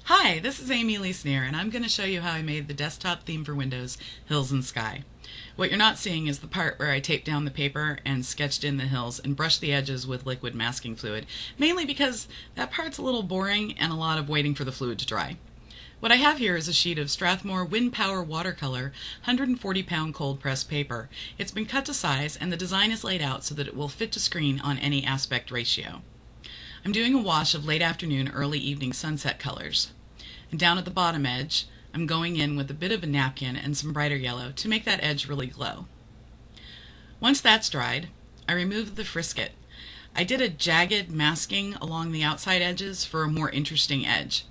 Hi, this is Amy-Elyse Neer, and I'm going to show you how I made the desktop theme for Windows, Hills and Sky. What you're not seeing is the part where I taped down the paper and sketched in the hills and brushed the edges with liquid masking fluid, mainly because that part's a little boring and a lot of waiting for the fluid to dry. What I have here is a sheet of Strathmore Wind Power watercolor 140-pound cold press paper. It's been cut to size and the design is laid out so that it will fit to screen on any aspect ratio. I'm doing a wash of late afternoon, early evening sunset colors. And down at the bottom edge, I'm going in with a bit of a napkin and some brighter yellow to make that edge really glow. Once that's dried, I removed the frisket. I did a jagged masking along the outside edges for a more interesting edge.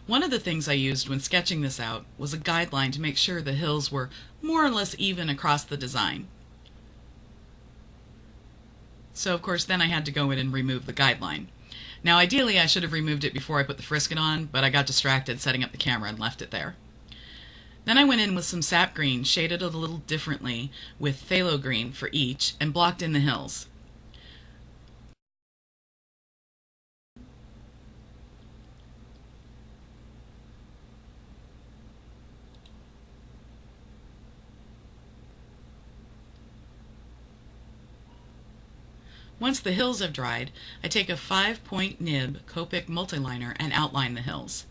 One of the things I used when sketching this out was a guideline to make sure the hills were more or less even across the design. So of course then I had to go in and remove the guideline. Now ideally I should have removed it before I put the frisket on, but I got distracted setting up the camera and left it there. Then I went in with some sap green, shaded it a little differently with phthalo green for each, and blocked in the hills. Once the hills have dried, I take a 5-point nib Copic multiliner and outline the hills.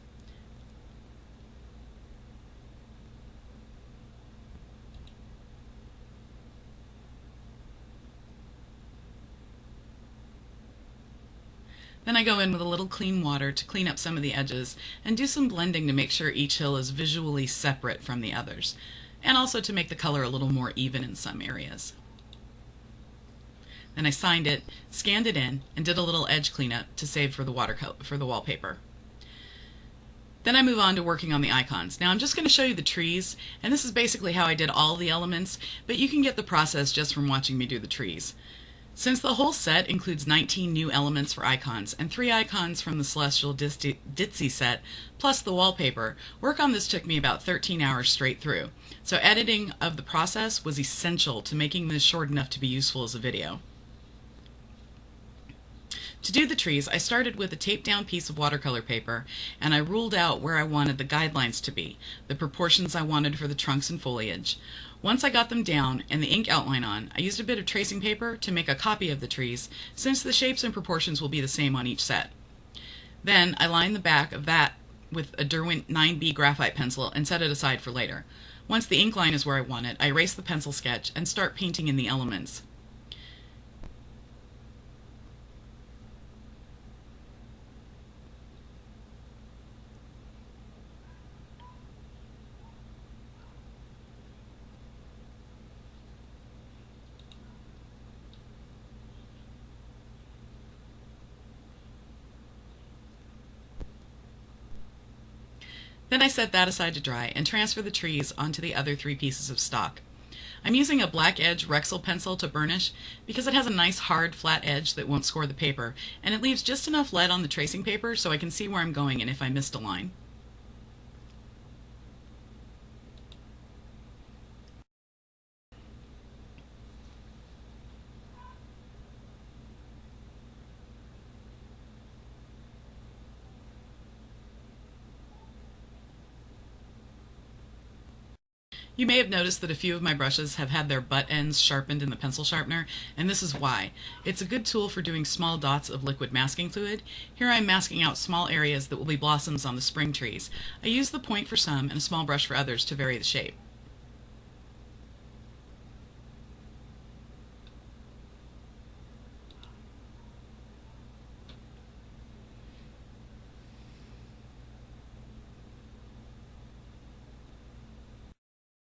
Then I go in with a little clean water to clean up some of the edges and do some blending to make sure each hill is visually separate from the others, and also to make the color a little more even in some areas. Then I signed it, scanned it in, and did a little edge cleanup to save for the wallpaper. Then I move on to working on the icons. Now I'm just going to show you the trees, and this is basically how I did all the elements, but you can get the process just from watching me do the trees. Since the whole set includes 19 new elements for icons and 3 icons from the Celestial Ditzy set, plus the wallpaper, work on this took me about 13 hours straight through. So editing of the process was essential to making this short enough to be useful as a video. To do the trees, I started with a taped down piece of watercolor paper and I ruled out where I wanted the guidelines to be, the proportions I wanted for the trunks and foliage. Once I got them down and the ink outline on, I used a bit of tracing paper to make a copy of the trees, since the shapes and proportions will be the same on each set. Then I lined the back of that with a Derwent 9B graphite pencil and set it aside for later. Once the ink line is where I want it, I erase the pencil sketch and start painting in the elements. Then I set that aside to dry and transfer the trees onto the other 3 pieces of stock. I'm using a black edge Rexel pencil to burnish because it has a nice hard flat edge that won't score the paper, and it leaves just enough lead on the tracing paper so I can see where I'm going and if I missed a line. You may have noticed that a few of my brushes have had their butt ends sharpened in the pencil sharpener, and this is why. It's a good tool for doing small dots of liquid masking fluid. Here I'm masking out small areas that will be blossoms on the spring trees. I use the point for some and a small brush for others to vary the shape.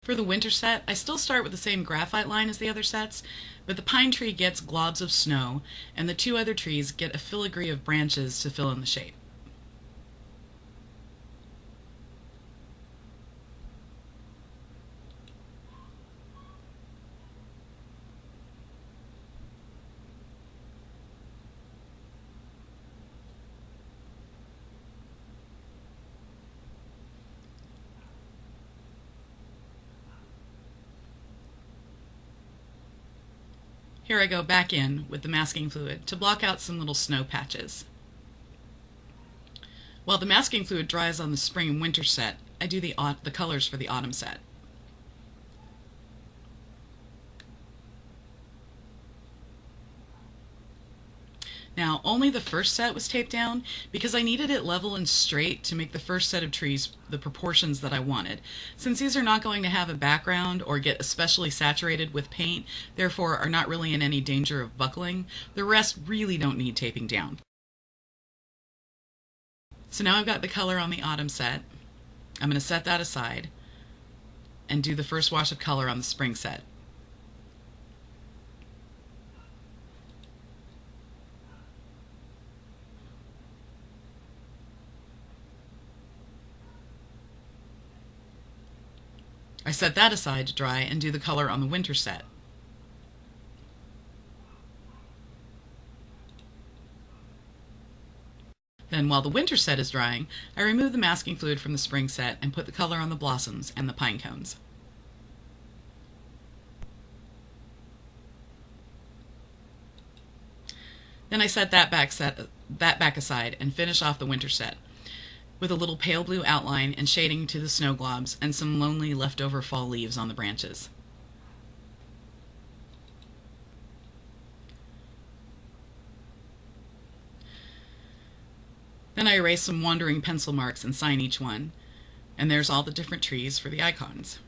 For the winter set, I still start with the same graphite line as the other sets, but the pine tree gets globs of snow, and the 2 other trees get a filigree of branches to fill in the shape. Here I go back in with the masking fluid to block out some little snow patches. While the masking fluid dries on the spring and winter set, I do the colors for the autumn set. Now, only the first set was taped down because I needed it level and straight to make the first set of trees the proportions that I wanted. Since these are not going to have a background or get especially saturated with paint, therefore are not really in any danger of buckling, the rest really don't need taping down. So now I've got the color on the autumn set. I'm going to set that aside and do the first wash of color on the spring set. I set that aside to dry and do the color on the winter set. Then while the winter set is drying, I remove the masking fluid from the spring set and put the color on the blossoms and the pine cones. Then I set that back aside and finish off the winter set with a little pale blue outline and shading to the snow globs and some lonely leftover fall leaves on the branches. Then I erase some wandering pencil marks and sign each one, and there's all the different trees for the icons.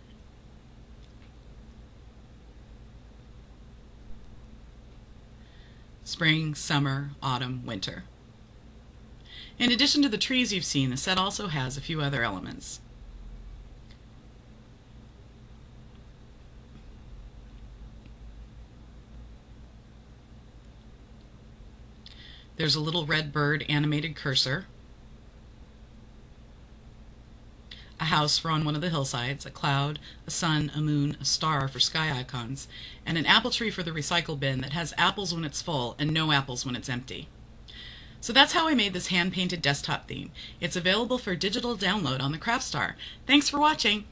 Spring, summer, autumn, winter. In addition to the trees you've seen, the set also has a few other elements. There's a little red bird animated cursor, a house for on one of the hillsides, a cloud, a sun, a moon, a star for sky icons, and an apple tree for the recycle bin that has apples when it's full and no apples when it's empty. So that's how I made this hand-painted desktop theme. It's available for digital download on the Craftstar. Thanks for watching!